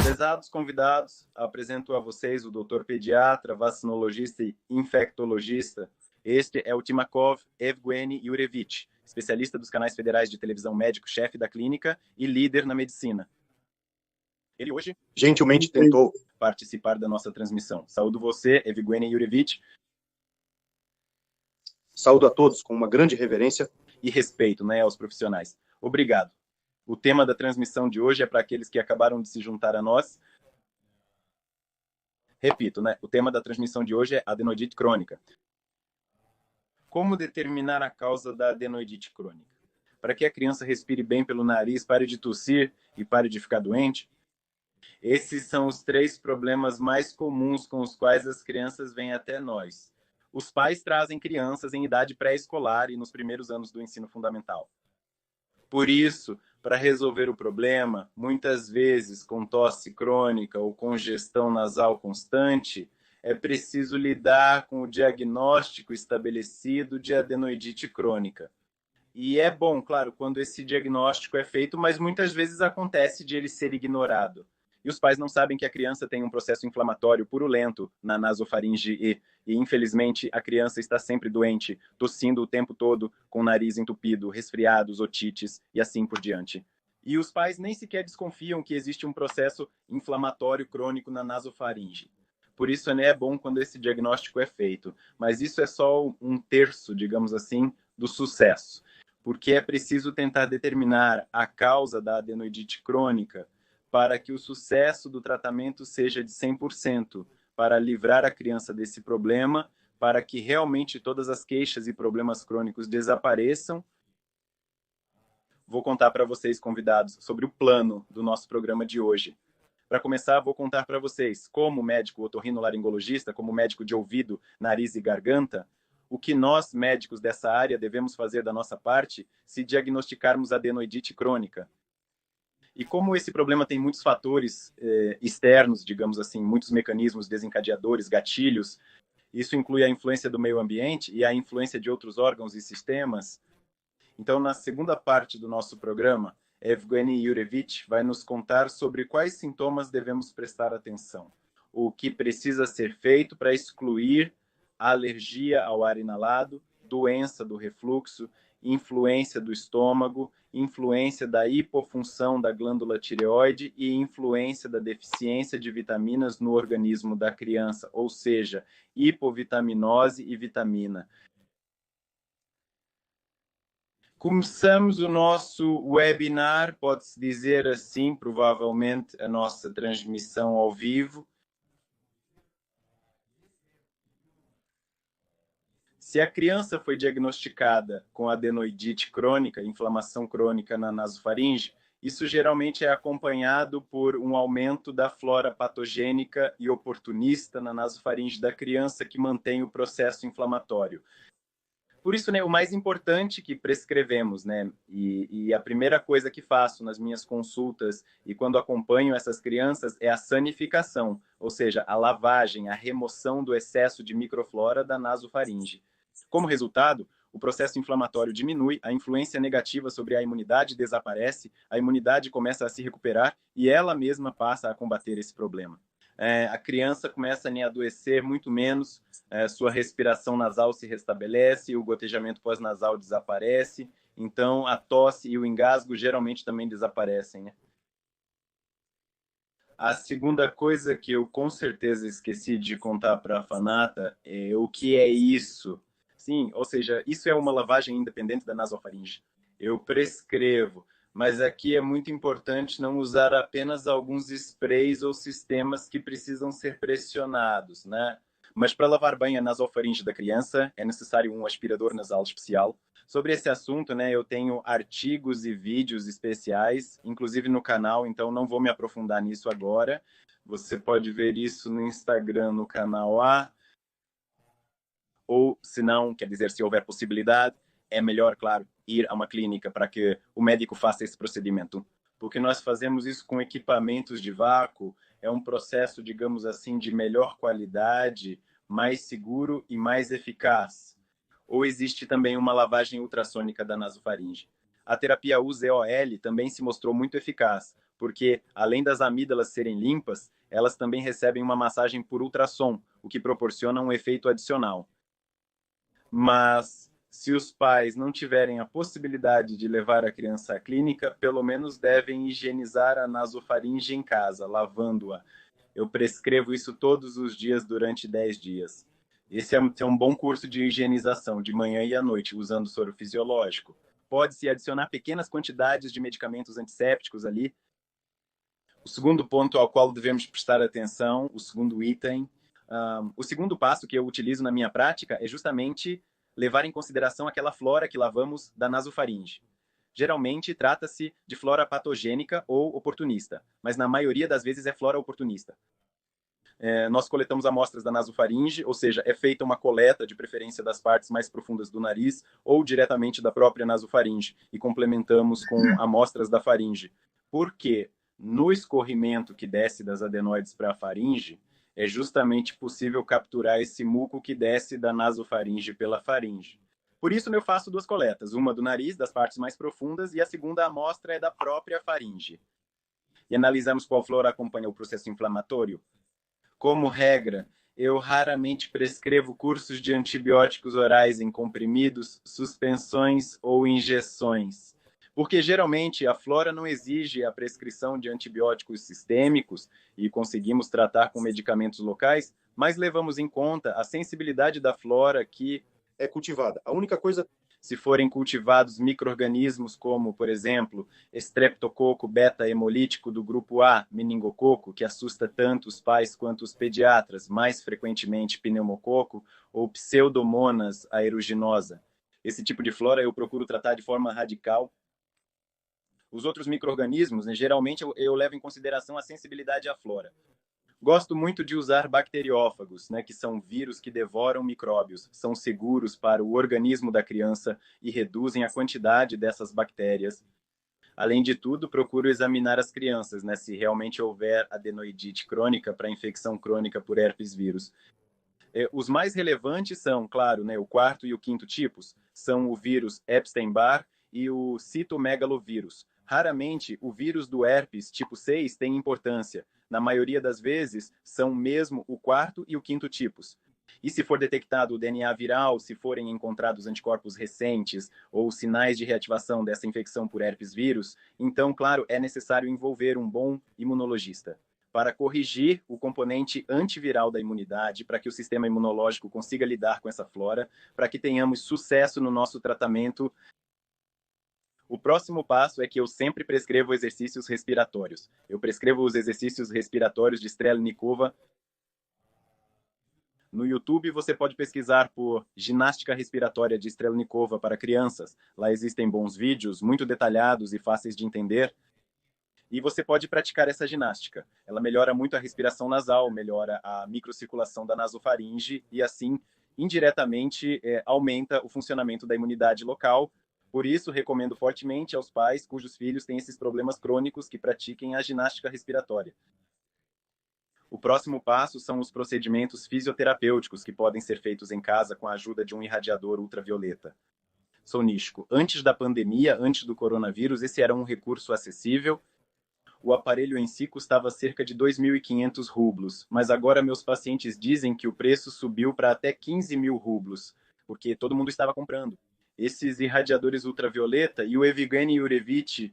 Prezados convidados, apresento a vocês o doutor pediatra, vacinologista e infectologista. Este é o Timakov Evgueni Yurevich, especialista dos canais federais de televisão, médico-chefe da clínica e líder na medicina. Ele hoje gentilmente tentou participar da nossa transmissão. Saúdo você, Evgueni Yurevich. Saúdo a todos com uma grande reverência e respeito, aos profissionais. Obrigado. O tema da transmissão de hoje é para aqueles que acabaram de se juntar a nós. Repito, o tema da transmissão de hoje é adenoidite crônica. Como determinar a causa da adenoidite crônica? Para que a criança respire bem pelo nariz, pare de tossir e pare de ficar doente? Esses são os 3 problemas mais comuns com os quais as crianças vêm até nós. Os pais trazem crianças em idade pré-escolar e nos primeiros anos do ensino fundamental. Por isso, para resolver o problema, muitas vezes com tosse crônica ou congestão nasal constante, é preciso lidar com o diagnóstico estabelecido de adenoidite crônica. E é bom, claro, quando esse diagnóstico é feito, mas muitas vezes acontece de ele ser ignorado. E os pais não sabem que a criança tem um processo inflamatório purulento na nasofaringe e infelizmente, a criança está sempre doente, tossindo o tempo todo, com o nariz entupido, resfriados, otites e assim por diante. E os pais nem sequer desconfiam que existe um processo inflamatório crônico na nasofaringe. Por isso, é bom quando esse diagnóstico é feito. Mas isso é só 1/3, digamos assim, do sucesso. Porque é preciso tentar determinar a causa da adenoidite crônica para que o sucesso do tratamento seja de 100%, para livrar a criança desse problema, para que realmente todas as queixas e problemas crônicos desapareçam. Vou contar para vocês, convidados, sobre o plano do nosso programa de hoje. Para começar, vou contar para vocês, como médico otorrinolaringologista, como médico de ouvido, nariz e garganta, o que nós, médicos dessa área, devemos fazer da nossa parte se diagnosticarmos adenoidite crônica. E como esse problema tem muitos fatores externos, digamos assim, muitos mecanismos desencadeadores, gatilhos, isso inclui a influência do meio ambiente e a influência de outros órgãos e sistemas. Então, na segunda parte do nosso programa, Evgueni Yurevich vai nos contar sobre quais sintomas devemos prestar atenção, o que precisa ser feito para excluir a alergia ao ar inalado, doença do refluxo, influência do estômago, influência da hipofunção da glândula tireoide e influência da deficiência de vitaminas no organismo da criança, ou seja, hipovitaminose e vitamina. Começamos o nosso webinar, pode-se dizer assim, provavelmente a nossa transmissão ao vivo. Se a criança foi diagnosticada com adenoidite crônica, inflamação crônica na nasofaringe, isso geralmente é acompanhado por um aumento da flora patogênica e oportunista na nasofaringe da criança que mantém o processo inflamatório. Por isso, o mais importante que prescrevemos, e a primeira coisa que faço nas minhas consultas e quando acompanho essas crianças é a sanificação, ou seja, a lavagem, a remoção do excesso de microflora da nasofaringe. Como resultado, o processo inflamatório diminui, a influência negativa sobre a imunidade desaparece, a imunidade começa a se recuperar e ela mesma passa a combater esse problema. A criança começa a adoecer muito menos, sua respiração nasal se restabelece, o gotejamento pós-nasal desaparece, então a tosse e o engasgo geralmente também desaparecem. A segunda coisa que eu com certeza esqueci de contar para a Fanata é o que é isso. Sim, ou seja, isso é uma lavagem independente da nasofaringe. Eu prescrevo, mas aqui é muito importante não usar apenas alguns sprays ou sistemas que precisam ser pressionados, Mas para lavar bem a nasofaringe da criança é necessário um aspirador nasal especial. Sobre esse assunto, eu tenho artigos e vídeos especiais, inclusive no canal, então não vou me aprofundar nisso agora. Você pode ver isso no Instagram, no canal A. Ou, se não, quer dizer, se houver possibilidade, é melhor, claro, ir a uma clínica para que o médico faça esse procedimento. Porque nós fazemos isso com equipamentos de vácuo, é um processo, digamos assim, de melhor qualidade, mais seguro e mais eficaz. Ou existe também uma lavagem ultrassônica da nasofaringe. a terapia UZEOL também se mostrou muito eficaz, porque além das amígdalas serem limpas, elas também recebem uma massagem por ultrassom, o que proporciona um efeito adicional. Mas se os pais não tiverem a possibilidade de levar a criança à clínica, pelo menos devem higienizar a nasofaringe em casa, lavando-a. Eu prescrevo isso todos os dias durante 10 dias. Esse é um bom curso de higienização, de manhã e à noite, usando soro fisiológico. Pode-se adicionar pequenas quantidades de medicamentos antissépticos ali. O segundo ponto ao qual devemos prestar atenção, o segundo item, o segundo passo que eu utilizo na minha prática é justamente levar em consideração aquela flora que lavamos da nasofaringe. Geralmente trata-se de flora patogênica ou oportunista, mas na maioria das vezes é flora oportunista. Nós coletamos amostras da nasofaringe, ou seja, é feita uma coleta, de preferência das partes mais profundas do nariz, ou diretamente da própria nasofaringe, e complementamos com amostras da faringe. Por quê? No escorrimento que desce das adenoides para a faringe, é justamente possível capturar esse muco que desce da nasofaringe pela faringe. Por isso, eu faço duas coletas, uma do nariz, das partes mais profundas, e a segunda amostra é da própria faringe. E analisamos qual flora acompanha o processo inflamatório. Como regra, eu raramente prescrevo cursos de antibióticos orais em comprimidos, suspensões ou injeções, porque geralmente a flora não exige a prescrição de antibióticos sistêmicos e conseguimos tratar com medicamentos locais, mas levamos em conta a sensibilidade da flora que é cultivada. A única coisa, se forem cultivados micro-organismos como, por exemplo, estreptococo beta-hemolítico do grupo A, meningococo, que assusta tanto os pais quanto os pediatras, mais frequentemente pneumococo, ou pseudomonas aeruginosa. Esse tipo de flora eu procuro tratar de forma radical. Os outros micro-organismos, né, geralmente eu levo em consideração a sensibilidade à flora. Gosto muito de usar bacteriófagos, né, que são vírus que devoram micróbios, são seguros para o organismo da criança e reduzem a quantidade dessas bactérias. Além de tudo, procuro examinar as crianças, né, se realmente houver adenoidite crônica para infecção crônica por herpes vírus. Os mais relevantes são, claro, né, o quarto e o quinto tipos, são o vírus Epstein-Barr e o citomegalovírus. Raramente, o vírus do herpes tipo 6 tem importância. Na maioria das vezes, são mesmo o quarto e o quinto tipos. E se for detectado o DNA viral, se forem encontrados anticorpos recentes ou sinais de reativação dessa infecção por herpes vírus, então, claro, é necessário envolver um bom imunologista para corrigir o componente antiviral da imunidade, para que o sistema imunológico consiga lidar com essa flora, para que tenhamos sucesso no nosso tratamento. O próximo passo é que eu sempre prescrevo exercícios respiratórios. Eu prescrevo os exercícios respiratórios de Strelnikova. No YouTube você pode pesquisar por ginástica respiratória de Strelnikova para crianças. Lá existem bons vídeos, muito detalhados e fáceis de entender. E você pode praticar essa ginástica. Ela melhora muito a respiração nasal, melhora a microcirculação da nasofaringe e, assim, indiretamente, aumenta o funcionamento da imunidade local. Por isso, recomendo fortemente aos pais cujos filhos têm esses problemas crônicos que pratiquem a ginástica respiratória. O próximo passo são os procedimentos fisioterapêuticos que podem ser feitos em casa com a ajuda de um irradiador ultravioleta. Sonístico. Antes da pandemia, antes do coronavírus, esse era um recurso acessível. O aparelho em si custava cerca de 2.500 rublos, mas agora meus pacientes dizem que o preço subiu para até 15.000 rublos, porque todo mundo estava comprando. Esses irradiadores ultravioleta, e o Evgeny Yurevich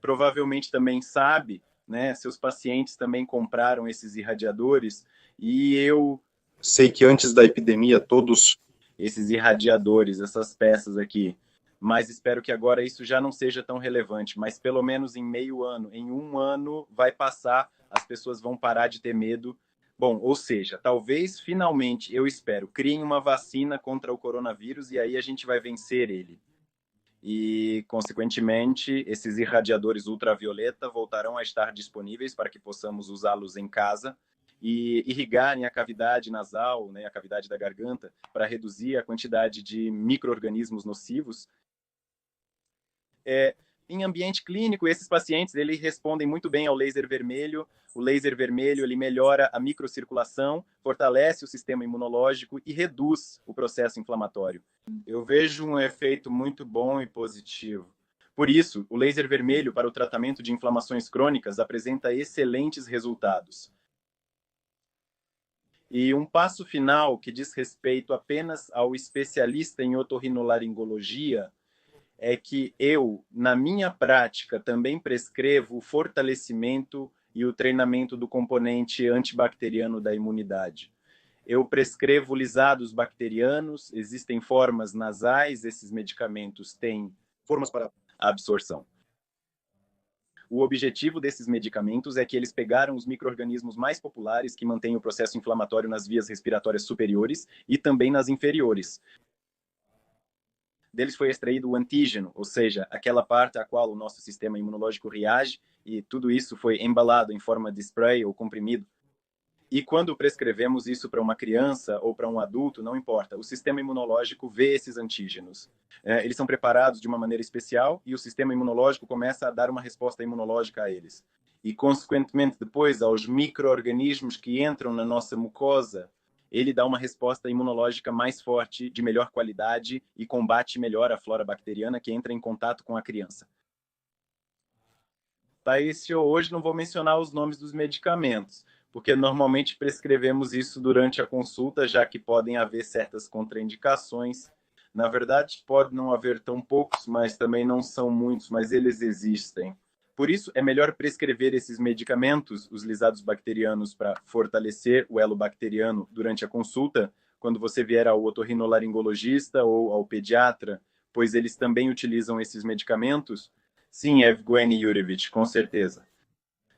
provavelmente também sabe, né? Seus pacientes também compraram esses irradiadores, e eu sei que antes da epidemia todos... Esses irradiadores, essas peças aqui, mas espero que agora isso já não seja tão relevante, mas pelo menos em meio ano, em um ano vai passar, as pessoas vão parar de ter medo. Bom, ou seja, talvez finalmente, eu espero, criem uma vacina contra o coronavírus e aí a gente vai vencer ele. E, consequentemente, esses irradiadores ultravioleta voltarão a estar disponíveis para que possamos usá-los em casa e irrigarem a cavidade nasal, né, a cavidade da garganta, para reduzir a quantidade de micro-organismos nocivos. Em ambiente clínico, esses pacientes eles respondem muito bem ao laser vermelho. O laser vermelho ele melhora a microcirculação, fortalece o sistema imunológico e reduz o processo inflamatório. Eu vejo um efeito muito bom e positivo. Por isso, o laser vermelho para o tratamento de inflamações crônicas apresenta excelentes resultados. E um passo final que diz respeito apenas ao especialista em otorrinolaringologia é que eu, na minha prática, também prescrevo o fortalecimento e o treinamento do componente antibacteriano da imunidade. Eu prescrevo lisados bacterianos, existem formas nasais, esses medicamentos têm formas para absorção. O objetivo desses medicamentos é que eles pegaram os micro-organismos mais populares que mantêm o processo inflamatório nas vias respiratórias superiores e também nas inferiores. Deles foi extraído o antígeno, ou seja, aquela parte a qual o nosso sistema imunológico reage, e tudo isso foi embalado em forma de spray ou comprimido. E quando prescrevemos isso para uma criança ou para um adulto, não importa, o sistema imunológico vê esses antígenos. Eles são preparados de uma maneira especial e o sistema imunológico começa a dar uma resposta imunológica a eles. E, consequentemente, depois, aos micro-organismos que entram na nossa mucosa, ele dá uma resposta imunológica mais forte, de melhor qualidade e combate melhor a flora bacteriana que entra em contato com a criança. Taísio, hoje não vou mencionar os nomes dos medicamentos, porque normalmente prescrevemos isso durante a consulta, já que podem haver certas contraindicações. Na verdade, pode não haver tão poucos, mas também não são muitos, mas eles existem. Por isso, é melhor prescrever esses medicamentos, os lisados bacterianos, para fortalecer o elo bacteriano durante a consulta, quando você vier ao otorrinolaringologista ou ao pediatra, pois eles também utilizam esses medicamentos. Sim, Evgeny Yurevich, com certeza.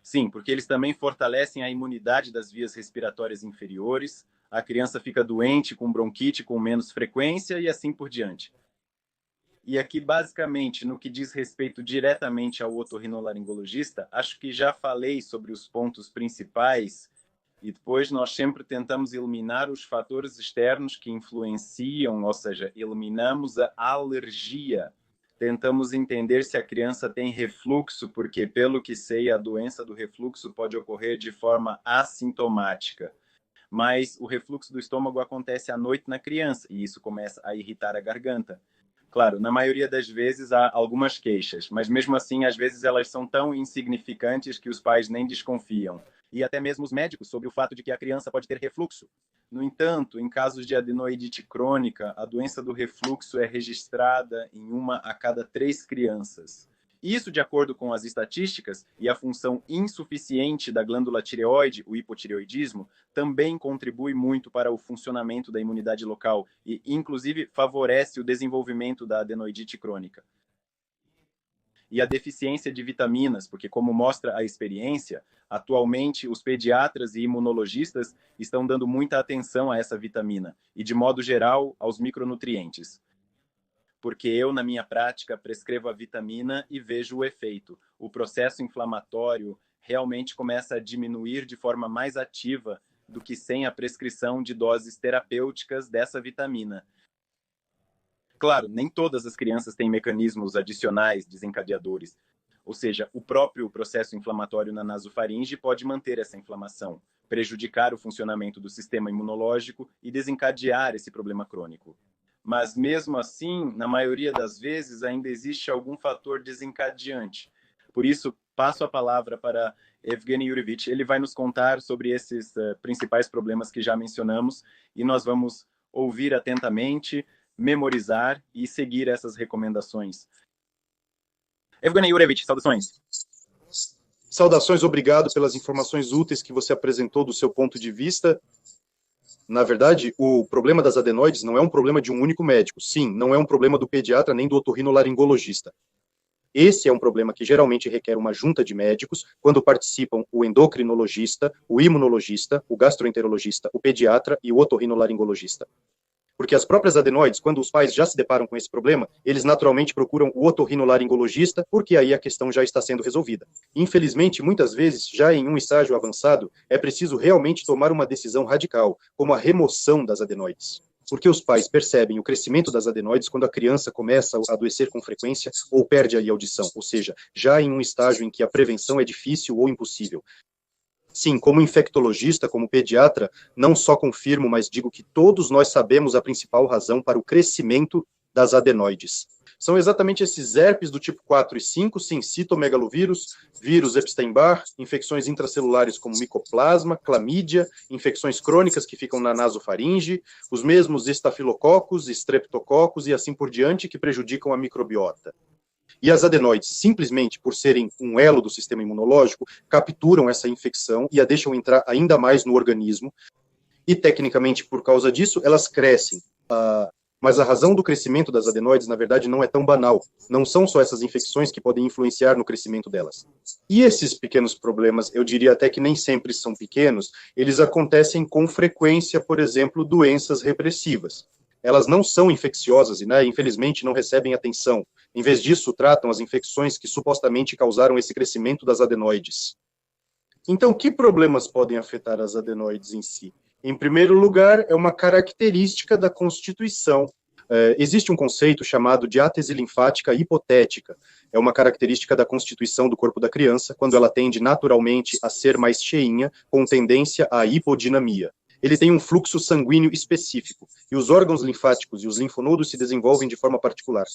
Sim, porque eles também fortalecem a imunidade das vias respiratórias inferiores, a criança fica doente com bronquite com menos frequência e assim por diante. E aqui, basicamente, no que diz respeito diretamente ao otorrinolaringologista, acho que já falei sobre os pontos principais e depois nós sempre tentamos eliminar os fatores externos que influenciam, ou seja, eliminamos a alergia. Tentamos entender se a criança tem refluxo, porque, pelo que sei, a doença do refluxo pode ocorrer de forma assintomática. Mas o refluxo do estômago acontece à noite na criança, e isso começa a irritar a garganta. Claro, na maioria das vezes há algumas queixas, mas mesmo assim, às vezes elas são tão insignificantes que os pais nem desconfiam. E até mesmo os médicos sobre o fato de que a criança pode ter refluxo. No entanto, em casos de adenoidite crônica, a doença do refluxo é registrada em 1 a cada 3 crianças. Isso de acordo com as estatísticas e a função insuficiente da glândula tireoide, o hipotireoidismo, também contribui muito para o funcionamento da imunidade local e, inclusive, favorece o desenvolvimento da adenoidite crônica. E a deficiência de vitaminas, porque, como mostra a experiência, atualmente os pediatras e imunologistas estão dando muita atenção a essa vitamina e, de modo geral, aos micronutrientes. Porque eu, na minha prática, prescrevo a vitamina e vejo o efeito. O processo inflamatório realmente começa a diminuir de forma mais ativa do que sem a prescrição de doses terapêuticas dessa vitamina. Claro, nem todas as crianças têm mecanismos adicionais desencadeadores, ou seja, o próprio processo inflamatório na nasofaringe pode manter essa inflamação, prejudicar o funcionamento do sistema imunológico e desencadear esse problema crônico. Mas mesmo assim, na maioria das vezes, ainda existe algum fator desencadeante. Por isso, passo a palavra para Evgeny Yurevich. Ele vai nos contar sobre esses principais problemas que já mencionamos e nós vamos ouvir atentamente, memorizar e seguir essas recomendações. Evgeny Yurevich, saudações. Saudações, obrigado pelas informações úteis que você apresentou do seu ponto de vista. Na verdade, o problema das adenoides não é um problema de um único médico. Sim, não é um problema do pediatra nem do otorrinolaringologista. Esse é um problema que geralmente requer uma junta de médicos, quando participam o endocrinologista, o imunologista, o gastroenterologista, o pediatra e o otorrinolaringologista. Porque as próprias adenoides, quando os pais já se deparam com esse problema, eles naturalmente procuram o otorrinolaringologista, porque aí a questão já está sendo resolvida. Infelizmente, muitas vezes, já em um estágio avançado, é preciso realmente tomar uma decisão radical, como a remoção das adenoides. Porque os pais percebem o crescimento das adenoides quando a criança começa a adoecer com frequência ou perde a audição, ou seja, já em um estágio em que a prevenção é difícil ou impossível. Sim, como infectologista, como pediatra, não só confirmo, mas digo que todos nós sabemos a principal razão para o crescimento das adenoides. são exatamente esses herpes do tipo 4 e 5, sim, citomegalovírus, vírus Epstein-Barr, infecções intracelulares como micoplasma, clamídia, infecções crônicas que ficam na nasofaringe, os mesmos estafilococos, streptococos e assim por diante que prejudicam a microbiota. E as adenoides, simplesmente por serem um elo do sistema imunológico, capturam essa infecção e a deixam entrar ainda mais no organismo. E, tecnicamente, por causa disso, elas crescem. Mas a razão do crescimento das adenoides, na verdade, não é tão banal. Não são só essas infecções que podem influenciar no crescimento delas. E esses pequenos problemas, eu diria até que nem sempre são pequenos, eles acontecem com frequência, por exemplo, doenças repressivas. Elas não são infecciosas e, né, infelizmente, não recebem atenção. Em vez disso, tratam as infecções que supostamente causaram esse crescimento das adenoides. Então, que problemas podem afetar as adenoides em si? Em primeiro lugar, é uma característica da constituição. Existe um conceito chamado de átese linfática hipotética. É uma característica da constituição do corpo da criança, quando ela tende naturalmente a ser mais cheinha, com tendência à hipodinamia. Ele tem um fluxo sanguíneo específico, e os órgãos linfáticos e os linfonodos se desenvolvem de forma particular.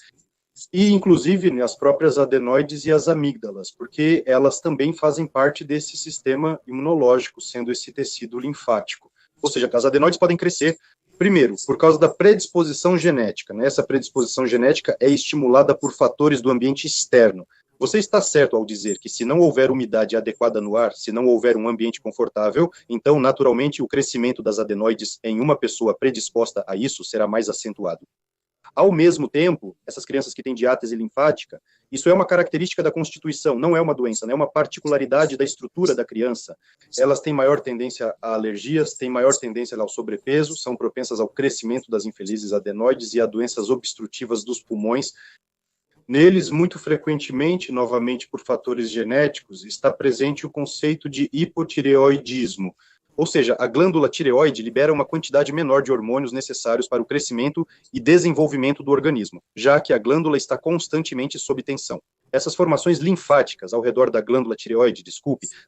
E, inclusive, as próprias adenoides e as amígdalas, porque elas também fazem parte desse sistema imunológico, sendo esse tecido linfático. Ou seja, as adenoides podem crescer, primeiro, por causa da predisposição genética, né? Essa predisposição genética é estimulada por fatores do ambiente externo. Você está certo ao dizer que se não houver umidade adequada no ar, se não houver um ambiente confortável, então, naturalmente, o crescimento das adenoides em uma pessoa predisposta a isso será mais acentuado. Ao mesmo tempo, essas crianças que têm diátese linfática, isso é uma característica da constituição, não é uma doença, né? É uma particularidade da estrutura da criança. Elas têm maior tendência a alergias, têm maior tendência ao sobrepeso, são propensas ao crescimento das infelizes adenoides e a doenças obstrutivas dos pulmões. Neles, muito frequentemente, novamente por fatores genéticos, está presente o conceito de hipotireoidismo. Ou seja, a glândula tireoide libera uma quantidade menor de hormônios necessários para o crescimento e desenvolvimento do organismo, já que a glândula está constantemente sob tensão. Essas formações linfáticas ao redor da glândula tireoide,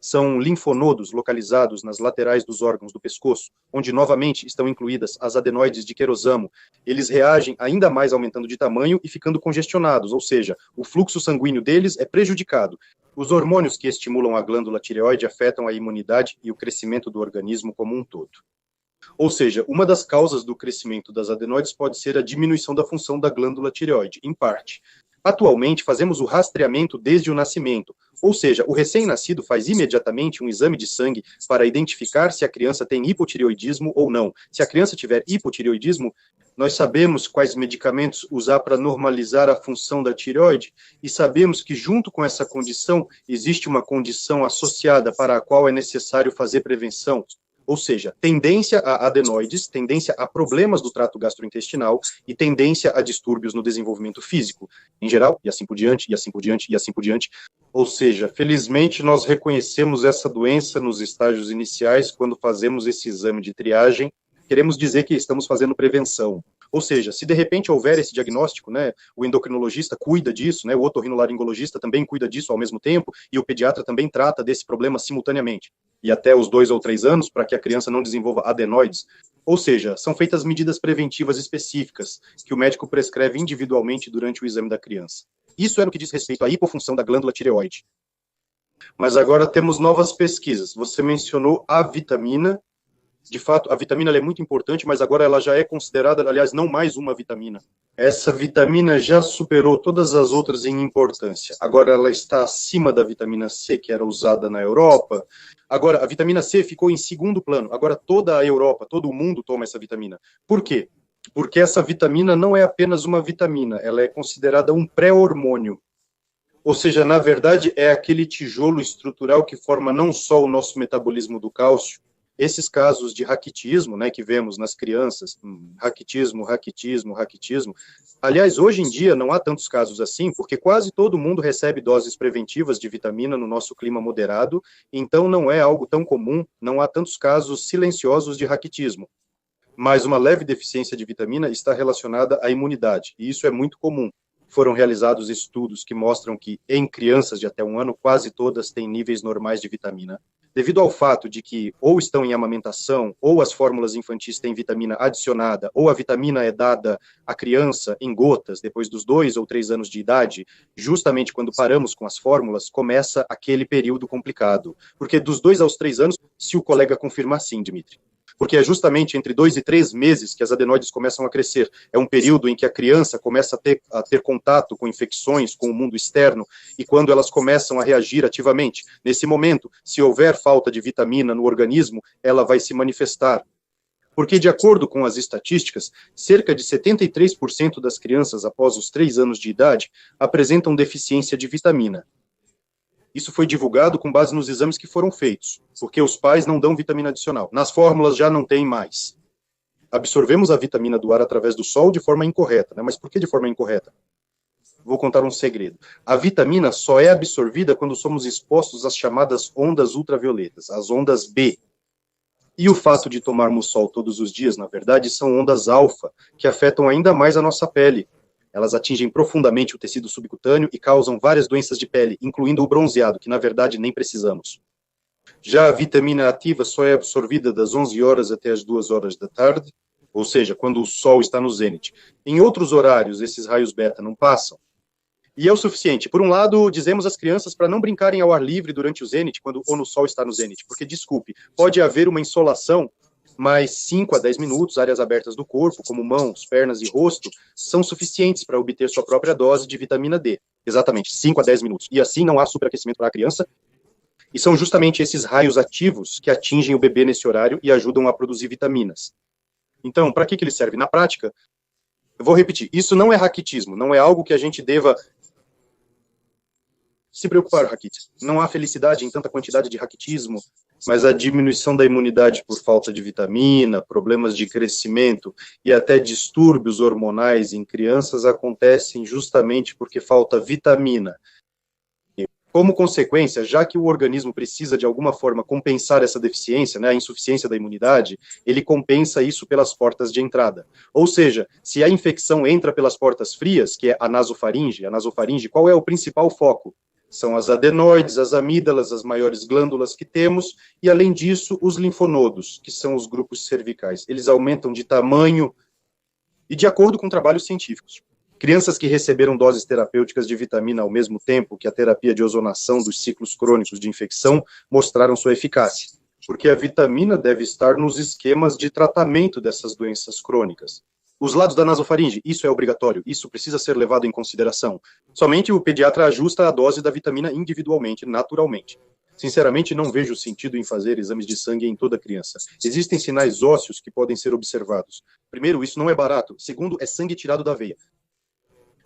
são linfonodos localizados nas laterais dos órgãos do pescoço, onde novamente estão incluídas as adenoides de querosamo. Eles reagem ainda mais aumentando de tamanho e ficando congestionados, ou seja, o fluxo sanguíneo deles é prejudicado. Os hormônios que estimulam a glândula tireoide afetam a imunidade e o crescimento do organismo como um todo. Ou seja, uma das causas do crescimento das adenoides pode ser a diminuição da função da glândula tireoide, em parte. Atualmente, fazemos o rastreamento desde o nascimento, ou seja, o recém-nascido faz imediatamente um exame de sangue para identificar se a criança tem hipotireoidismo ou não. Se a criança tiver hipotireoidismo, nós sabemos quais medicamentos usar para normalizar a função da tireoide e sabemos que, junto com essa condição, existe uma condição associada para a qual é necessário fazer prevenção. Ou seja, tendência a adenoides, tendência a problemas do trato gastrointestinal e tendência a distúrbios no desenvolvimento físico, em geral, e assim por diante, e assim por diante, e assim por diante. Ou seja, felizmente nós reconhecemos essa doença nos estágios iniciais quando fazemos esse exame de triagem. Queremos dizer que estamos fazendo prevenção. Ou seja, se de repente houver esse diagnóstico, né, o endocrinologista cuida disso, né, o otorrinolaringologista também cuida disso ao mesmo tempo, e o pediatra também trata desse problema simultaneamente. E até os 2 ou 3 anos, para que a criança não desenvolva adenoides. Ou seja, são feitas medidas preventivas específicas, que o médico prescreve individualmente durante o exame da criança. Isso é no que diz respeito à hipofunção da glândula tireoide. Mas agora temos novas pesquisas. Você mencionou a vitamina. De fato, a vitamina é muito importante, mas agora ela já é considerada, aliás, não mais uma vitamina. Essa vitamina já superou todas as outras em importância. Agora ela está acima da vitamina C, que era usada na Europa. Agora, a vitamina C ficou em segundo plano. Agora toda a Europa, todo o mundo toma essa vitamina. Por quê? Porque essa vitamina não é apenas uma vitamina, ela é considerada um pré-hormônio. Ou seja, na verdade, é aquele tijolo estrutural que forma não só o nosso metabolismo do cálcio. Esses casos de raquitismo, né, que vemos nas crianças, raquitismo. Aliás, hoje em dia não há tantos casos assim, porque quase todo mundo recebe doses preventivas de vitamina no nosso clima moderado, então não é algo tão comum, não há tantos casos silenciosos de raquitismo. Mas uma leve deficiência de vitamina está relacionada à imunidade, e isso é muito comum. Foram realizados estudos que mostram que em crianças de até 1 ano, quase todas têm níveis normais de vitamina. devido ao fato de que ou estão em amamentação, ou as fórmulas infantis têm vitamina adicionada, ou a vitamina é dada à criança em gotas depois dos 2 ou 3 anos de idade, justamente quando paramos com as fórmulas, começa aquele período complicado. Porque dos 2 aos 3 anos, se o colega confirmar sim, Dimitri. Porque é justamente entre 2 e 3 meses que as adenoides começam a crescer. É um período em que a criança começa a ter contato com infecções, com o mundo externo, e quando elas começam a reagir ativamente. Nesse momento, se houver falta de vitamina no organismo, ela vai se manifestar. Porque, de acordo com as estatísticas, cerca de 73% das crianças após os 3 anos de idade apresentam deficiência de vitamina. Isso foi divulgado com base nos exames que foram feitos, porque os pais não dão vitamina adicional. Nas fórmulas já não tem mais. Absorvemos a vitamina do ar através do sol de forma incorreta, né? Mas por que de forma incorreta? Vou contar um segredo. A vitamina só é absorvida quando somos expostos às chamadas ondas ultravioletas, as ondas B. E o fato de tomarmos sol todos os dias, na verdade, são ondas alfa, que afetam ainda mais a nossa pele. Elas atingem profundamente o tecido subcutâneo e causam várias doenças de pele, incluindo o bronzeado, que na verdade nem precisamos. Já a vitamina ativa só é absorvida das 11 horas até as 2 horas da tarde, ou seja, quando o sol está no zênite. Em outros horários, esses raios beta não passam. E é o suficiente. Por um lado, dizemos às crianças para não brincarem ao ar livre durante o zênite, quando o sol está no zênite, porque, desculpe, pode haver uma insolação, mas 5 a 10 minutos, áreas abertas do corpo, como mãos, pernas e rosto, são suficientes para obter sua própria dose de vitamina D. Exatamente, 5 a 10 minutos. E assim não há superaquecimento para a criança. E são justamente esses raios ativos que atingem o bebê nesse horário e ajudam a produzir vitaminas. Então, para que ele serve? Na prática, eu vou repetir, isso não é raquitismo, não é algo que a gente deva se preocupar, Raquite. Não há felicidade em tanta quantidade de raquitismo, mas a diminuição da imunidade por falta de vitamina, problemas de crescimento e até distúrbios hormonais em crianças acontecem justamente porque falta vitamina. Como consequência, já que o organismo precisa de alguma forma compensar essa deficiência, né, a insuficiência da imunidade, ele compensa isso pelas portas de entrada. Ou seja, se a infecção entra pelas portas frias, que é a nasofaringe, qual é o principal foco? São as adenoides, as amígdalas, as maiores glândulas que temos, e além disso, os linfonodos, que são os grupos cervicais. Eles aumentam de tamanho e de acordo com trabalhos científicos. Crianças que receberam doses terapêuticas de vitamina ao mesmo tempo que a terapia de ozonação dos ciclos crônicos de infecção mostraram sua eficácia, porque a vitamina deve estar nos esquemas de tratamento dessas doenças crônicas. Os lados da nasofaringe, isso é obrigatório, isso precisa ser levado em consideração. Somente o pediatra ajusta a dose da vitamina individualmente, naturalmente. Sinceramente, não vejo sentido em fazer exames de sangue em toda criança. Existem sinais ósseos que podem ser observados. Primeiro, isso não é barato. Segundo, é sangue tirado da veia.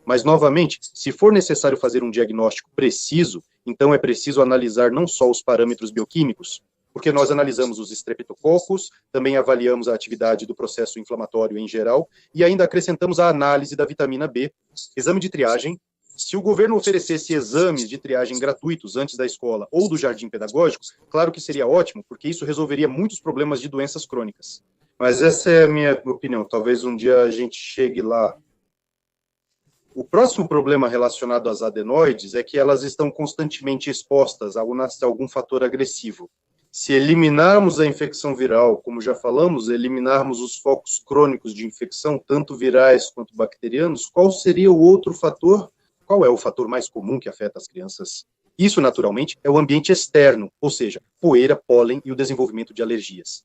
Mas, novamente, se for necessário fazer um diagnóstico preciso, então é preciso analisar não só os parâmetros bioquímicos, porque nós analisamos os estreptococos, também avaliamos a atividade do processo inflamatório em geral, e ainda acrescentamos a análise da vitamina B, exame de triagem. Se o governo oferecesse exames de triagem gratuitos antes da escola ou do jardim pedagógico, claro que seria ótimo, porque isso resolveria muitos problemas de doenças crônicas. Mas essa é a minha opinião, talvez um dia a gente chegue lá. O próximo problema relacionado às adenoides é que elas estão constantemente expostas a algum fator agressivo. Se eliminarmos a infecção viral, como já falamos, eliminarmos os focos crônicos de infecção, tanto virais quanto bacterianos, qual seria o outro fator? Qual é o fator mais comum que afeta as crianças? Isso, naturalmente, é o ambiente externo, ou seja, poeira, pólen e o desenvolvimento de alergias.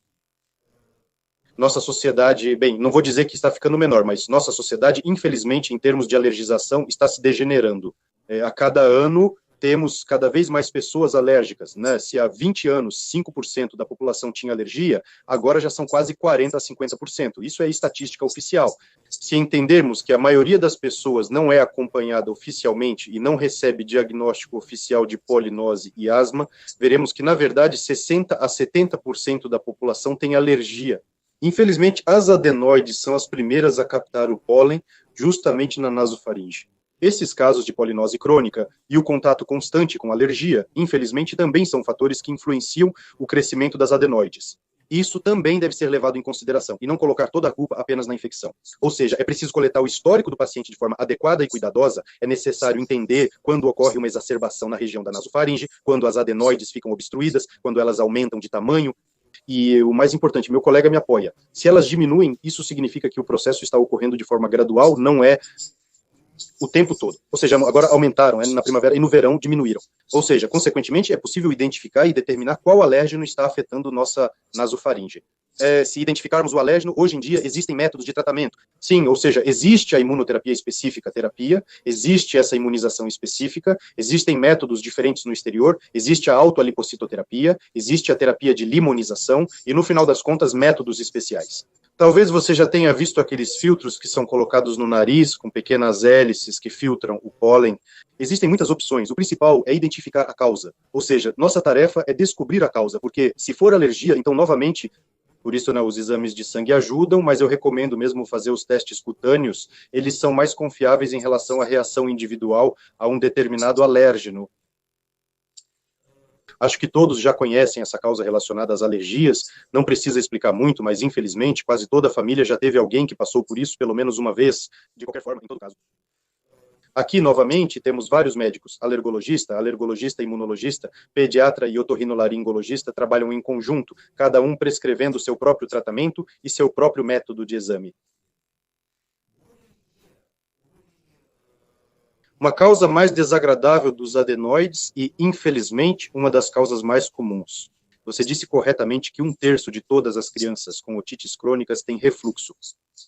Nossa sociedade, bem, não vou dizer que está ficando menor, mas nossa sociedade, infelizmente, em termos de alergização, está se degenerando. A cada ano, temos cada vez mais pessoas alérgicas, né? Se há 20 anos 5% da população tinha alergia, agora já são quase 40% a 50%. Isso é estatística oficial. Se entendermos que a maioria das pessoas não é acompanhada oficialmente e não recebe diagnóstico oficial de polinose e asma, veremos que, na verdade, 60% a 70% da população tem alergia. Infelizmente, as adenoides são as primeiras a captar o pólen justamente na nasofaringe. Esses casos de polinose crônica e o contato constante com alergia, infelizmente, também são fatores que influenciam o crescimento das adenoides. Isso também deve ser levado em consideração, e não colocar toda a culpa apenas na infecção. Ou seja, é preciso coletar o histórico do paciente de forma adequada e cuidadosa, é necessário entender quando ocorre uma exacerbação na região da nasofaringe, quando as adenoides ficam obstruídas, quando elas aumentam de tamanho, e o mais importante, meu colega me apoia. Se elas diminuem, isso significa que o processo está ocorrendo de forma gradual, não é o tempo todo. Ou seja, agora aumentaram, na primavera e no verão diminuíram. Ou seja, consequentemente, é possível identificar e determinar qual alérgeno está afetando nossa nasofaringe. Se identificarmos o alérgeno, hoje em dia existem métodos de tratamento. Sim, ou seja, existe a imunoterapia específica, terapia, existe essa imunização específica, existem métodos diferentes no exterior, existe a autoalipocitoterapia, existe a terapia de limonização e, no final das contas, métodos especiais. Talvez você já tenha visto aqueles filtros que são colocados no nariz, com pequenas hélices que filtram o pólen. Existem muitas opções. O principal é identificar a causa. Ou seja, nossa tarefa é descobrir a causa, porque se for alergia, então, novamente, por isso, né, os exames de sangue ajudam, mas eu recomendo mesmo fazer os testes cutâneos. Eles são mais confiáveis em relação à reação individual a um determinado alérgeno. Acho que todos já conhecem essa causa relacionada às alergias, não precisa explicar muito, mas infelizmente quase toda a família já teve alguém que passou por isso pelo menos uma vez, de qualquer forma, em todo caso. Aqui, novamente, temos vários médicos, alergologista, imunologista, pediatra e otorrinolaringologista trabalham em conjunto, cada um prescrevendo seu próprio tratamento e seu próprio método de exame. Uma causa mais desagradável dos adenoides e, infelizmente, uma das causas mais comuns. Você disse corretamente que 1/3 de todas as crianças com otites crônicas têm refluxo.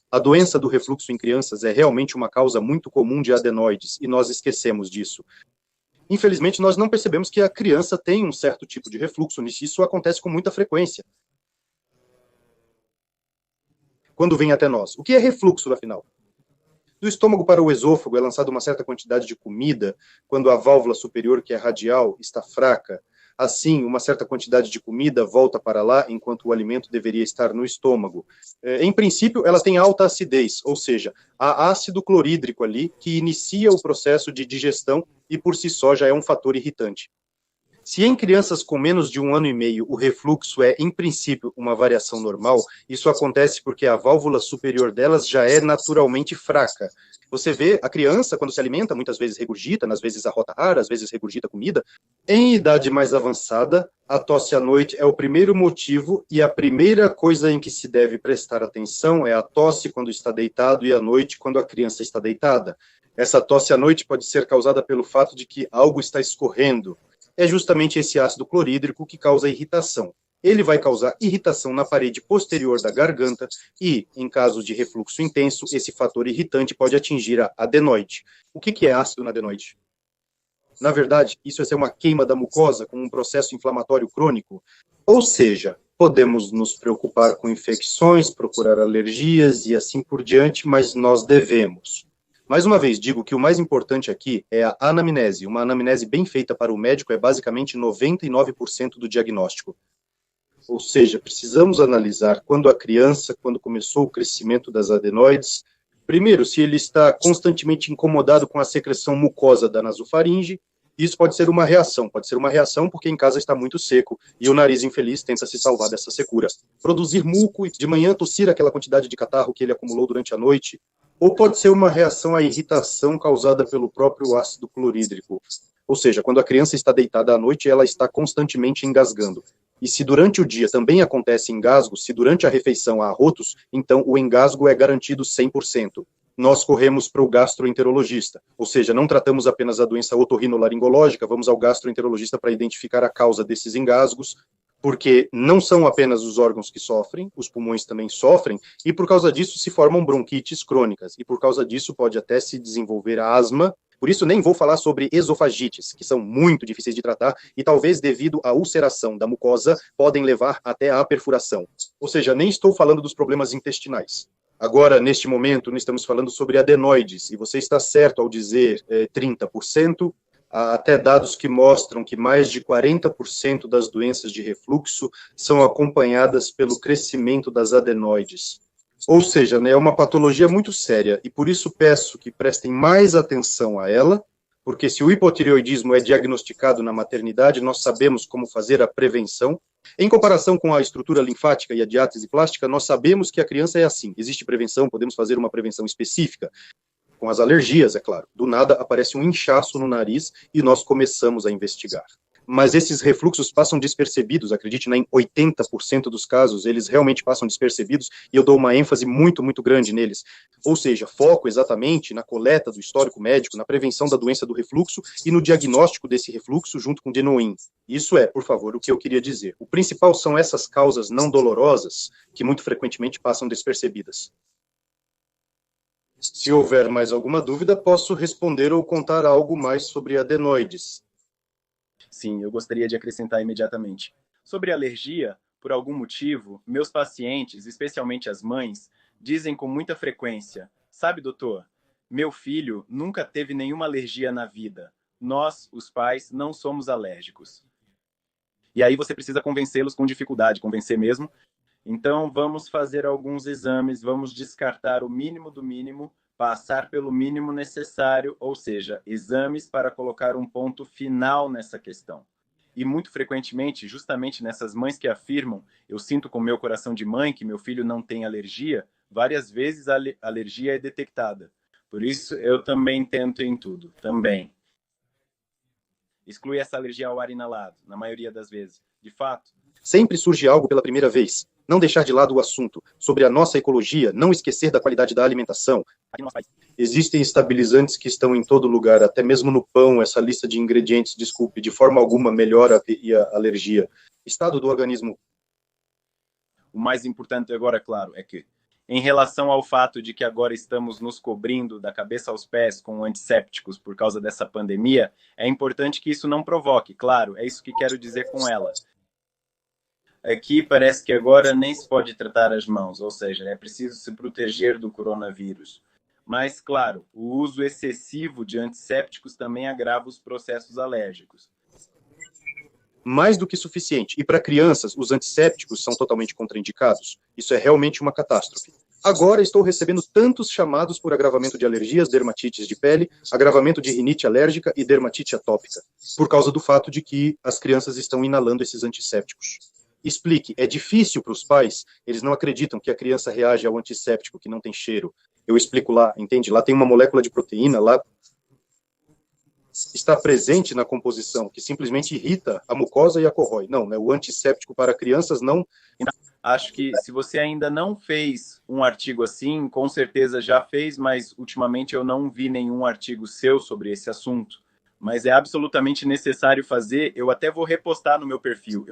A doença do refluxo em crianças é realmente uma causa muito comum de adenoides, e nós esquecemos disso. Infelizmente, nós não percebemos que a criança tem um certo tipo de refluxo, isso acontece com muita frequência. Quando vem até nós. O que é refluxo, afinal? Do estômago para o esôfago é lançada uma certa quantidade de comida, quando a válvula superior, que é radial, está fraca. Assim, uma certa quantidade de comida volta para lá, enquanto o alimento deveria estar no estômago. Em princípio, ela tem alta acidez, ou seja, há ácido clorídrico ali, que inicia o processo de digestão e, por si só, já é um fator irritante. Se em crianças com menos de 1 ano e meio o refluxo é, em princípio, uma variação normal, isso acontece porque a válvula superior delas já é naturalmente fraca. Você vê a criança, quando se alimenta, muitas vezes regurgita, às vezes arrota ar, às vezes regurgita comida. Em idade mais avançada, a tosse à noite é o primeiro motivo e a primeira coisa em que se deve prestar atenção é a tosse quando está deitado e à noite quando a criança está deitada. Essa tosse à noite pode ser causada pelo fato de que algo está escorrendo. É justamente esse ácido clorídrico que causa irritação. Ele vai causar irritação na parede posterior da garganta e, em caso de refluxo intenso, esse fator irritante pode atingir a adenoide. O que é ácido na adenoide? Na verdade, isso é uma queima da mucosa com um processo inflamatório crônico. Ou seja, podemos nos preocupar com infecções, procurar alergias e assim por diante, mas nós devemos. Mais uma vez, digo que o mais importante aqui é a anamnese. Uma anamnese bem feita para o médico é basicamente 99% do diagnóstico. Ou seja, precisamos analisar quando a criança, quando começou o crescimento das adenoides, primeiro, se ele está constantemente incomodado com a secreção mucosa da nasofaringe. Isso pode ser uma reação porque em casa está muito seco e o nariz infeliz tenta se salvar dessa secura. Produzir muco e de manhã tossir aquela quantidade de catarro que ele acumulou durante a noite. Ou pode ser uma reação à irritação causada pelo próprio ácido clorídrico. Ou seja, quando a criança está deitada à noite, ela está constantemente engasgando. E se durante o dia também acontece engasgo, se durante a refeição há arrotos, então o engasgo é garantido 100%. Nós corremos para o gastroenterologista, ou seja, não tratamos apenas a doença otorrinolaringológica, vamos ao gastroenterologista para identificar a causa desses engasgos, porque não são apenas os órgãos que sofrem, os pulmões também sofrem, e por causa disso se formam bronquites crônicas, e por causa disso pode até se desenvolver asma. Por isso nem vou falar sobre esofagites, que são muito difíceis de tratar, e talvez devido à ulceração da mucosa, podem levar até à perfuração. Ou seja, nem estou falando dos problemas intestinais. Agora, neste momento, nós estamos falando sobre adenoides, e você está certo ao dizer 30%, há até dados que mostram que mais de 40% das doenças de refluxo são acompanhadas pelo crescimento das adenoides. Ou seja, né, é uma patologia muito séria, e por isso peço que prestem mais atenção a ela, Porque se o hipotireoidismo é diagnosticado na maternidade, nós sabemos como fazer a prevenção. Em comparação com a estrutura linfática e a diátese plástica, nós sabemos que a criança é assim. Existe prevenção, podemos fazer uma prevenção específica. Com as alergias, é claro. Do nada aparece um inchaço no nariz e nós começamos a investigar. Mas esses refluxos passam despercebidos, acredite, em 80% dos casos, eles realmente passam despercebidos, e eu dou uma ênfase muito, muito grande neles. Ou seja, foco exatamente na coleta do histórico médico, na prevenção da doença do refluxo e no diagnóstico desse refluxo junto com o Denoin. Isso é, por favor, o que eu queria dizer. O principal são essas causas não dolorosas que muito frequentemente passam despercebidas. Se houver mais alguma dúvida, posso responder ou contar algo mais sobre adenoides. Sim, eu gostaria de acrescentar imediatamente. Sobre alergia, por algum motivo, meus pacientes, especialmente as mães, dizem com muita frequência: sabe, doutor, meu filho nunca teve nenhuma alergia na vida. Nós, os pais, não somos alérgicos. E aí você precisa convencê-los com dificuldade, convencer mesmo. Então, vamos fazer alguns exames, vamos descartar o mínimo do mínimo, passar pelo mínimo necessário, ou seja, exames para colocar um ponto final nessa questão. E muito frequentemente, justamente nessas mães que afirmam: eu sinto com meu coração de mãe que meu filho não tem alergia, várias vezes a alergia é detectada. Por isso, eu também tento em tudo, também. Exclui essa alergia ao ar inalado, na maioria das vezes. De fato, sempre surge algo pela primeira vez. Não deixar de lado o assunto sobre a nossa ecologia, não esquecer da qualidade da alimentação. Existem estabilizantes que estão em todo lugar, até mesmo no pão, essa lista de ingredientes, desculpe, de forma alguma melhora a alergia. Estado do organismo. O mais importante agora, claro, é que, em relação ao fato de que agora estamos nos cobrindo da cabeça aos pés com antissépticos por causa dessa pandemia, é importante que isso não provoque, claro, é isso que quero dizer com ela. Aqui parece que agora nem se pode tratar as mãos, ou seja, é preciso se proteger do coronavírus. Mas, claro, o uso excessivo de antissépticos também agrava os processos alérgicos. Mais do que suficiente. E para crianças, os antissépticos são totalmente contraindicados. Isso é realmente uma catástrofe. Agora estou recebendo tantos chamados por agravamento de alergias, dermatites de pele, agravamento de rinite alérgica e dermatite atópica, por causa do fato de que as crianças estão inalando esses antissépticos. Explique, é difícil para os pais, eles não acreditam que a criança reage ao antisséptico, que não tem cheiro. Eu explico lá, entende? Lá tem uma molécula de proteína, lá está presente na composição, que simplesmente irrita a mucosa e a corrói. Não, né? O antisséptico para crianças não... Acho que se você ainda não fez um artigo assim, com certeza já fez, mas ultimamente eu não vi nenhum artigo seu sobre esse assunto. Mas é absolutamente necessário fazer, eu até vou repostar no meu perfil.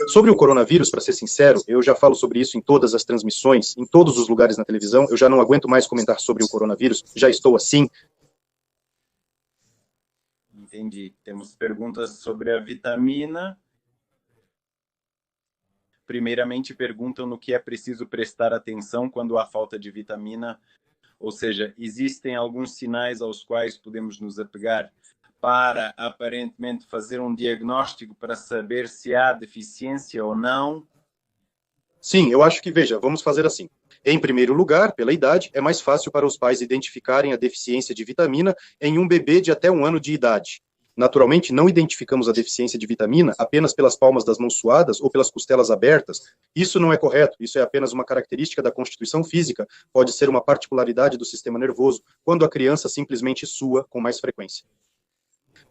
Sobre o coronavírus, para ser sincero, eu já falo sobre isso em todas as transmissões, em todos os lugares na televisão, eu já não aguento mais comentar sobre o coronavírus, já estou assim. Entendi. Temos perguntas sobre a vitamina. Primeiramente, perguntam no que é preciso prestar atenção quando há falta de vitamina, ou seja, existem alguns sinais aos quais podemos nos apegar para, aparentemente, fazer um diagnóstico para saber se há deficiência ou não? Sim, eu acho que, veja, vamos fazer assim. Em primeiro lugar, pela idade, é mais fácil para os pais identificarem a deficiência de vitamina em um bebê de até 1 ano de idade. Naturalmente, não identificamos a deficiência de vitamina apenas pelas palmas das mãos suadas ou pelas costelas abertas. Isso não é correto, isso é apenas uma característica da constituição física, pode ser uma particularidade do sistema nervoso, quando a criança simplesmente sua com mais frequência.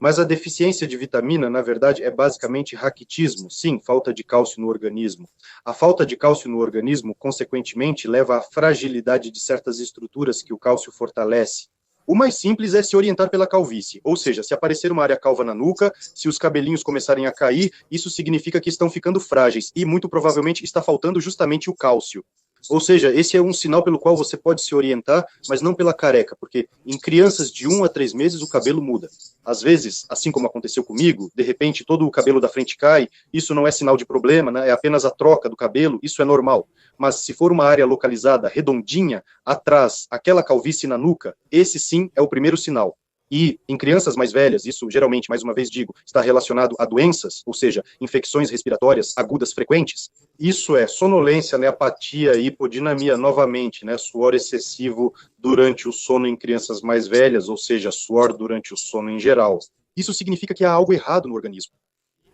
Mas a deficiência de vitamina, na verdade, é basicamente raquitismo, sim, falta de cálcio no organismo. A falta de cálcio no organismo, consequentemente, leva à fragilidade de certas estruturas que o cálcio fortalece. O mais simples é se orientar pela calvície, ou seja, se aparecer uma área calva na nuca, se os cabelinhos começarem a cair, isso significa que estão ficando frágeis e, muito provavelmente, está faltando justamente o cálcio. Ou seja, esse é um sinal pelo qual você pode se orientar, mas não pela careca, porque em crianças de 1 a 3 meses o cabelo muda. Às vezes, assim como aconteceu comigo, de repente todo o cabelo da frente cai, isso não é sinal de problema, né? É apenas a troca do cabelo, isso é normal. Mas se for uma área localizada, redondinha, atrás, aquela calvície na nuca, esse sim é o primeiro sinal. E em crianças mais velhas, isso geralmente, mais uma vez digo, está relacionado a doenças, ou seja, infecções respiratórias agudas frequentes. Isso é sonolência, né, apatia, hipodinamia, novamente, né, suor excessivo durante o sono em crianças mais velhas, ou seja, suor durante o sono em geral. Isso significa que há algo errado no organismo.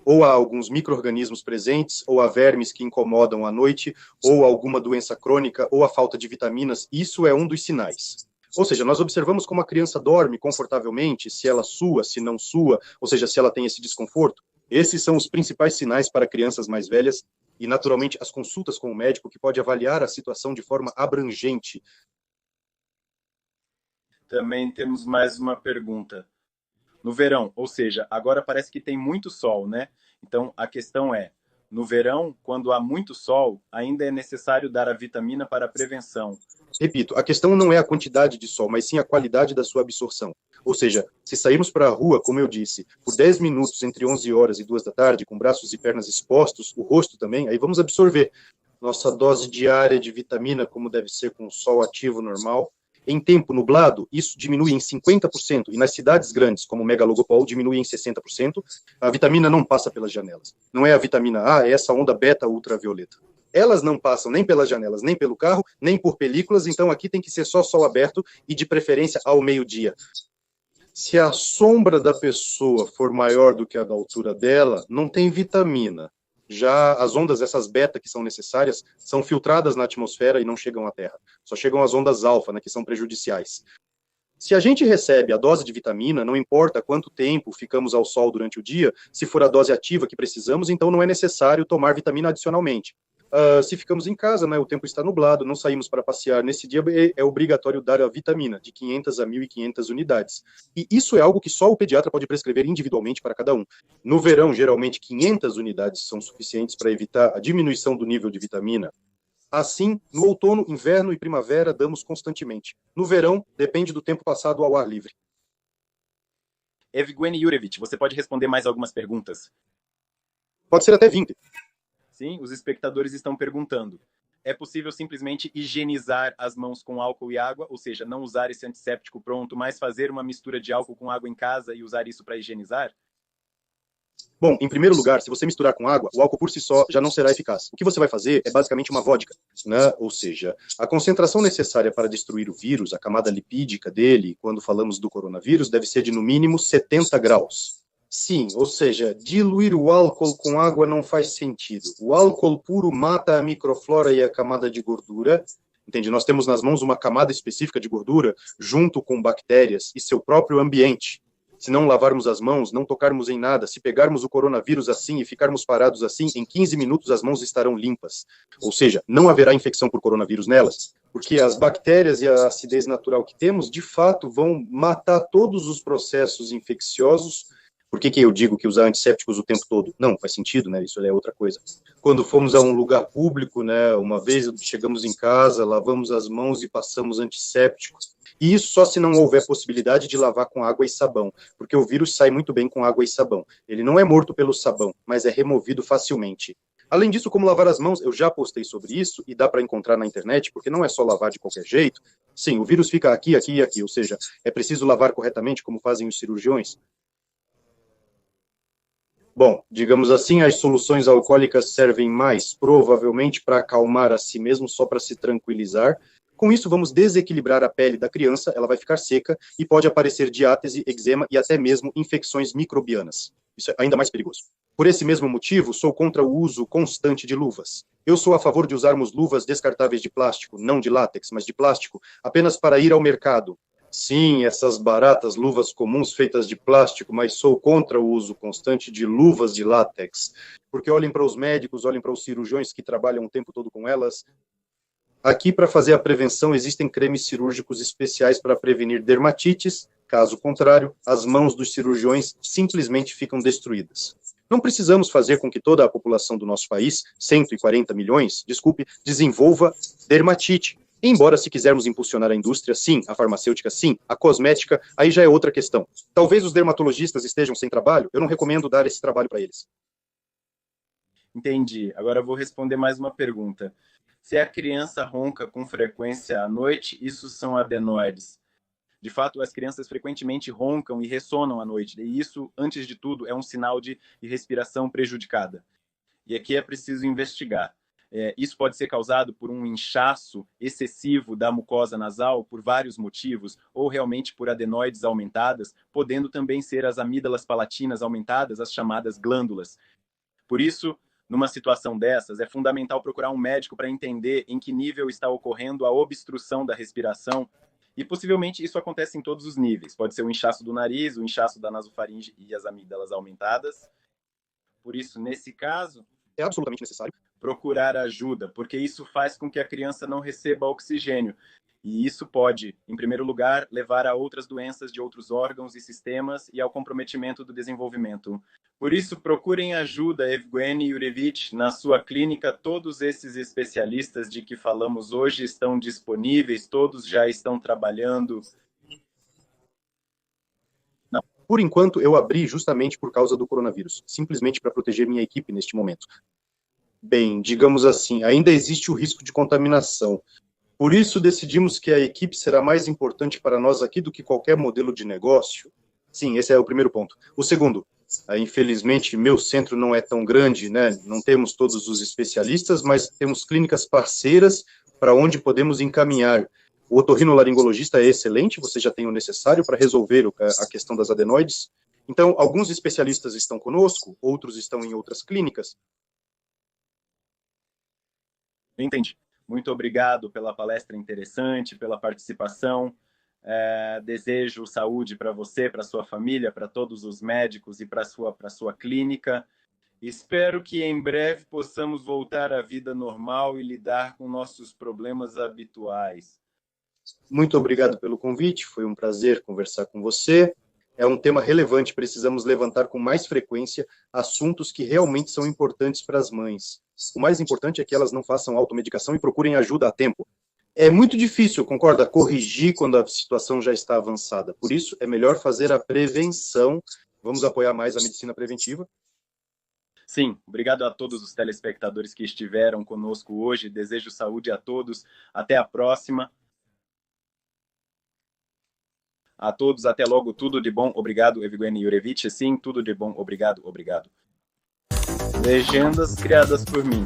Ou há alguns micro-organismos presentes, ou há vermes que incomodam à noite, ou alguma doença crônica, ou a falta de vitaminas. Isso é um dos sinais. Ou seja, nós observamos como a criança dorme confortavelmente, se ela sua, se não sua, ou seja, se ela tem esse desconforto. Esses são os principais sinais para crianças mais velhas e, naturalmente, as consultas com o médico, que pode avaliar a situação de forma abrangente. Também temos mais uma pergunta. No verão, ou seja, agora parece que tem muito sol, né? Então a questão é, no verão, quando há muito sol, ainda é necessário dar a vitamina para a prevenção. Repito, a questão não é a quantidade de sol, mas sim a qualidade da sua absorção. Ou seja, se sairmos para a rua, como eu disse, por 10 minutos entre 11 horas e 2 da tarde, com braços e pernas expostos, o rosto também, aí vamos absorver nossa dose diária de vitamina, como deve ser com o sol ativo normal. Em tempo nublado, isso diminui em 50%, e nas cidades grandes, como Megalogopol, diminui em 60%. A vitamina não passa pelas janelas. Não é a vitamina A, é essa onda beta ultravioleta. Elas não passam nem pelas janelas, nem pelo carro, nem por películas, então aqui tem que ser só sol aberto e de preferência ao meio-dia. Se a sombra da pessoa for maior do que a da altura dela, não tem vitamina. Já as ondas, essas beta que são necessárias, são filtradas na atmosfera e não chegam à Terra. Só chegam as ondas alfa, né, que são prejudiciais. Se a gente recebe a dose de vitamina, não importa quanto tempo ficamos ao sol durante o dia, se for a dose ativa que precisamos, então não é necessário tomar vitamina adicionalmente. Se ficamos em casa, né, o tempo está nublado, não saímos para passear, nesse dia é obrigatório dar a vitamina, de 500 a 1.500 unidades. E isso é algo que só o pediatra pode prescrever individualmente para cada um. No verão, geralmente, 500 unidades são suficientes para evitar a diminuição do nível de vitamina. Assim, no outono, inverno e primavera, damos constantemente. No verão, depende do tempo passado ao ar livre. Evgeny Yurevich, você pode responder mais algumas perguntas? Pode ser até 20. Sim, os espectadores estão perguntando. É possível simplesmente higienizar as mãos com álcool e água, ou seja, não usar esse antisséptico pronto, mas fazer uma mistura de álcool com água em casa e usar isso para higienizar? Bom, em primeiro lugar, se você misturar com água, o álcool por si só já não será eficaz. O que você vai fazer é basicamente uma vodka, né? Ou seja, a concentração necessária para destruir o vírus, a camada lipídica dele, quando falamos do coronavírus, deve ser de no mínimo 70 graus. Sim, ou seja, diluir o álcool com água não faz sentido. O álcool puro mata a microflora e a camada de gordura. Entende? Nós temos nas mãos uma camada específica de gordura junto com bactérias e seu próprio ambiente. Se não lavarmos as mãos, não tocarmos em nada, se pegarmos o coronavírus assim e ficarmos parados assim, em 15 minutos as mãos estarão limpas. Ou seja, não haverá infecção por coronavírus nelas, porque as bactérias e a acidez natural que temos, de fato, vão matar todos os processos infecciosos. Por que eu digo que usar antissépticos o tempo todo? Não, faz sentido, né? Isso é outra coisa. Quando fomos a um lugar público, né? Uma vez chegamos em casa, lavamos as mãos e passamos antisséptico. E isso só se não houver possibilidade de lavar com água e sabão, porque o vírus sai muito bem com água e sabão. Ele não é morto pelo sabão, mas é removido facilmente. Além disso, como lavar as mãos, eu já postei sobre isso e dá para encontrar na internet, porque não é só lavar de qualquer jeito. Sim, o vírus fica aqui, aqui e aqui, ou seja, é preciso lavar corretamente, como fazem os cirurgiões. Bom, digamos assim, as soluções alcoólicas servem mais, provavelmente, para acalmar a si mesmo, só para se tranquilizar. Com isso, vamos desequilibrar a pele da criança, ela vai ficar seca e pode aparecer diátese, eczema e até mesmo infecções microbianas. Isso é ainda mais perigoso. Por esse mesmo motivo, sou contra o uso constante de luvas. Eu sou a favor de usarmos luvas descartáveis de plástico, não de látex, mas de plástico, apenas para ir ao mercado. Sim, essas baratas luvas comuns feitas de plástico, mas sou contra o uso constante de luvas de látex. Porque olhem para os médicos, olhem para os cirurgiões que trabalham o tempo todo com elas. Aqui, para fazer a prevenção, existem cremes cirúrgicos especiais para prevenir dermatites. Caso contrário, as mãos dos cirurgiões simplesmente ficam destruídas. Não precisamos fazer com que toda a população do nosso país, 140 milhões, desenvolva dermatite. Embora, se quisermos impulsionar a indústria, sim, a farmacêutica, sim, a cosmética, aí já é outra questão. Talvez os dermatologistas estejam sem trabalho, eu não recomendo dar esse trabalho para eles. Entendi. Agora eu vou responder mais uma pergunta. Se a criança ronca com frequência à noite, isso são adenoides. De fato, as crianças frequentemente roncam e ressonam à noite, e isso, antes de tudo, é um sinal de respiração prejudicada. E aqui é preciso investigar. Isso pode ser causado por um inchaço excessivo da mucosa nasal por vários motivos, ou realmente por adenoides aumentadas, podendo também ser as amígdalas palatinas aumentadas, as chamadas glândulas. Por isso, numa situação dessas, é fundamental procurar um médico para entender em que nível está ocorrendo a obstrução da respiração. E possivelmente isso acontece em todos os níveis. Pode ser o inchaço do nariz, o inchaço da nasofaringe e as amígdalas aumentadas. Por isso, nesse caso, é absolutamente necessário procurar ajuda, porque isso faz com que a criança não receba oxigênio. E isso pode, em primeiro lugar, levar a outras doenças de outros órgãos e sistemas e ao comprometimento do desenvolvimento. Por isso, procurem ajuda, Evgueni Yurevich. Na sua clínica, todos esses especialistas de que falamos hoje estão disponíveis, todos já estão trabalhando. Não. Por enquanto, eu abri justamente por causa do coronavírus, simplesmente para proteger minha equipe neste momento. Bem, digamos assim, ainda existe o risco de contaminação. Por isso, decidimos que a equipe será mais importante para nós aqui do que qualquer modelo de negócio. Sim, esse é o primeiro ponto. O segundo, infelizmente, meu centro não é tão grande, né? Não temos todos os especialistas, mas temos clínicas parceiras para onde podemos encaminhar. O otorrinolaringologista é excelente, você já tem o necessário para resolver a questão das adenoides. Então, alguns especialistas estão conosco, outros estão em outras clínicas. Entendi. Muito obrigado pela palestra interessante, pela participação. Desejo saúde para você, para sua família, para todos os médicos e para sua clínica. Espero que em breve possamos voltar à vida normal e lidar com nossos problemas habituais. Muito obrigado pelo convite, foi um prazer conversar com você. É um tema relevante, precisamos levantar com mais frequência assuntos que realmente são importantes para as mães. O mais importante é que elas não façam automedicação e procurem ajuda a tempo. É muito difícil, concorda, corrigir quando a situação já está avançada. Por isso, é melhor fazer a prevenção. Vamos apoiar mais a medicina preventiva. Sim, obrigado a todos os telespectadores que estiveram conosco hoje. Desejo saúde a todos. Até a próxima. A todos, até logo. Tudo de bom. Obrigado, Evgueni Yurevich. Sim, tudo de bom. Obrigado, obrigado. Legendas criadas por mim.